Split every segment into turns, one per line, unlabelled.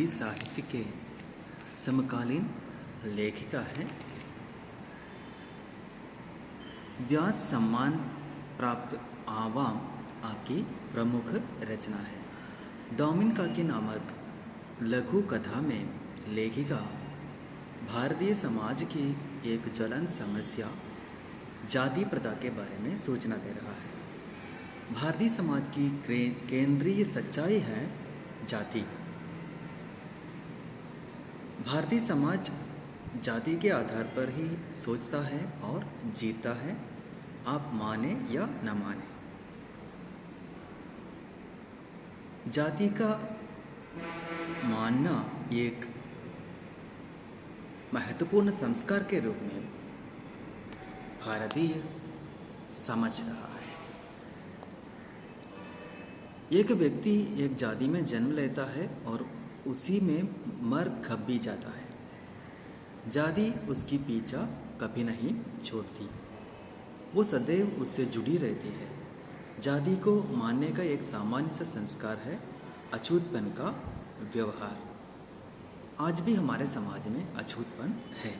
हिंदी साहित्य के समकालीन लेखिका हैं। व्यास सम्मान प्राप्त आवाम आपकी प्रमुख रचना है। डोमिन काकी नामक लघु कथा में लेखिका भारतीय समाज की एक ज्वलंत समस्या जाति प्रथा के बारे में सूचना दे रहा है। भारतीय समाज की केंद्रीय सच्चाई है जाति। भारतीय समाज जाति के आधार पर ही सोचता है और जीता है, आप माने या न माने। जाति का मानना एक महत्वपूर्ण संस्कार के रूप में भारतीय समझ रहा है। एक व्यक्ति एक जाति में जन्म लेता है और उसी में मर खप भी जाता है। जाति उसकी पीछा कभी नहीं छोड़ती, वो सदैव उससे जुड़ी रहती है। जाति को मानने का एक सामान्य सा संस्कार है अछूतपन का व्यवहार। आज भी हमारे समाज में अछूतपन है।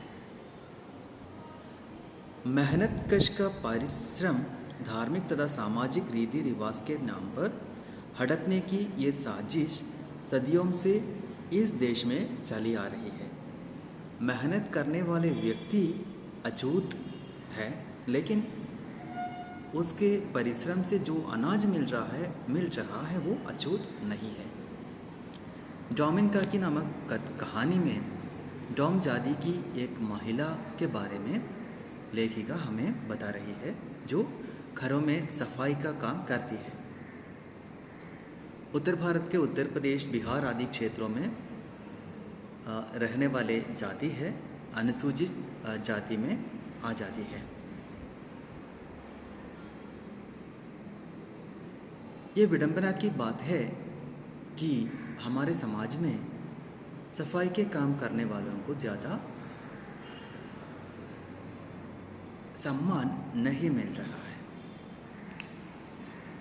मेहनत कश का परिश्रम धार्मिक तथा सामाजिक रीति रिवाज के नाम पर हड़पने की ये साजिश सदियों से इस देश में चली आ रही है। मेहनत करने वाले व्यक्ति अछूत है, लेकिन उसके परिश्रम से जो अनाज मिल रहा है वो अछूत नहीं है। डोमिन काकी नामक कहानी में डोम जाति की एक महिला के बारे में लेखिका हमें बता रही है, जो घरों में सफाई का काम करती है। उत्तर भारत के उत्तर प्रदेश, बिहार आदि क्षेत्रों में रहने वाले जाति है, अनुसूचित जाति में आ जाती है। ये विडंबना की बात है कि हमारे समाज में सफाई के काम करने वालों को ज़्यादा सम्मान नहीं मिल रहा है।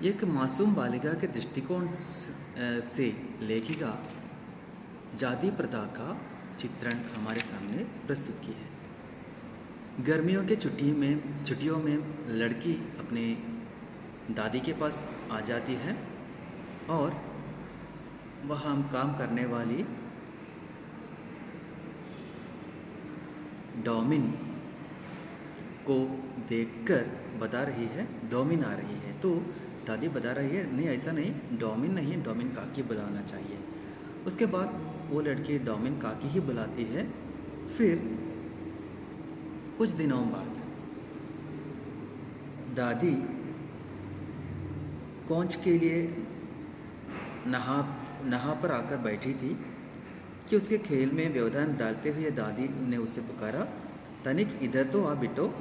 एक मासूम बालिका के दृष्टिकोण से लेखिका जाति प्रथा का चित्रण हमारे सामने प्रस्तुत की है। गर्मियों के छुट्टियों में लड़की अपने दादी के पास आ जाती है और वह हम काम करने वाली डोमिन को देखकर बता रही है डोमिन आ रही है। तो दादी बता रही है नहीं, ऐसा नहीं, डोमिन नहीं, डोमिन काकी बुलाना चाहिए। उसके बाद वो लड़की डोमिन काकी ही बुलाती है। फिर कुछ दिनों बाद दादी कोंच के लिए नहा पर आकर बैठी थी कि उसके खेल में व्यवधान डालते हुए दादी ने उसे पुकारा, तनिक इधर तो आ बिटो।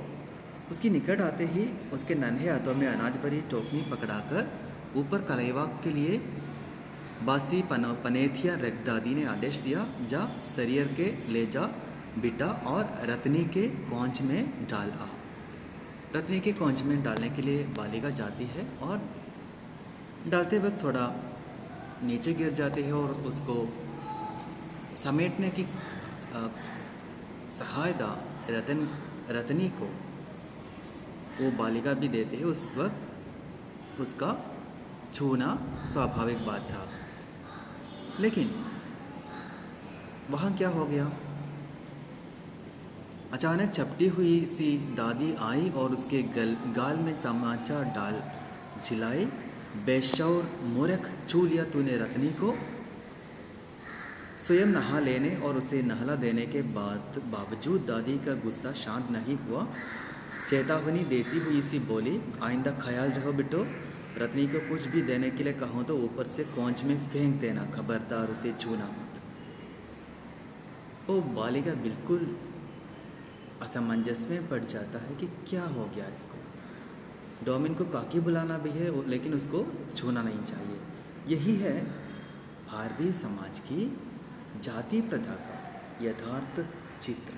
उसकी निकट आते ही उसके नन्हे हाथों में अनाज भरी टोकनी पकड़ाकर ऊपर कलेवा के लिए बासी पनेथिया रख दादी ने आदेश दिया, जा सरियर के ले जा बिटा और रत्नी के कौंच में डाल आ। रत्नी के कौंच में डालने के लिए बालिका जाती है और डालते वक्त थोड़ा नीचे गिर जाती है और उसको समेटने की सहायता रत्नी को वो बालिका भी देते हैं। उस वक्त उसका छूना स्वाभाविक बात था, लेकिन वहाँ क्या हो गया? अचानक चपटी हुई सी दादी आई और उसके गाल में तमाचा डाल झिलाई, बेशौर मूर्ख, छू लिया तूने रत्नी को। स्वयं नहा लेने और उसे नहला देने के बावजूद दादी का गुस्सा शांत नहीं हुआ। चेतावनी देती हुई सी बोली, आइंदा ख्याल रहो बिटो, रत्नी को कुछ भी देने के लिए कहो तो ऊपर से कौंच में फेंक देना, खबरदार उसे छूना मत। वो बालिका बिल्कुल असमंजस में पड़ जाता है कि क्या हो गया इसको। डोमिन को काकी बुलाना भी है लेकिन उसको छूना नहीं चाहिए। यही है भारतीय समाज की जाति प्रथा का यथार्थ चित्र।